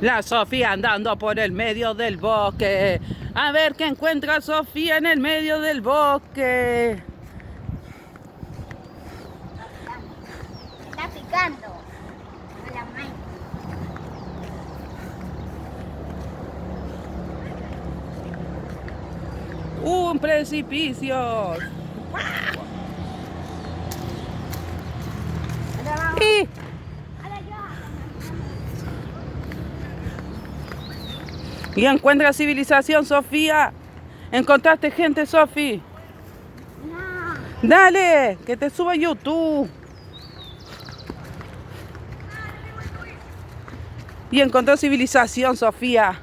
La Sofía andando por el medio del bosque. A ver qué encuentra Sofía en el medio del bosque. Está picando. Hola, Mike. Un precipicio. Ahora vamos. Y Ahora yo. Y encuentra civilización, Sofía. ¿Encontraste gente, Sofi? No. Dale, que te suba a YouTube. Y encontró civilización, Sofía.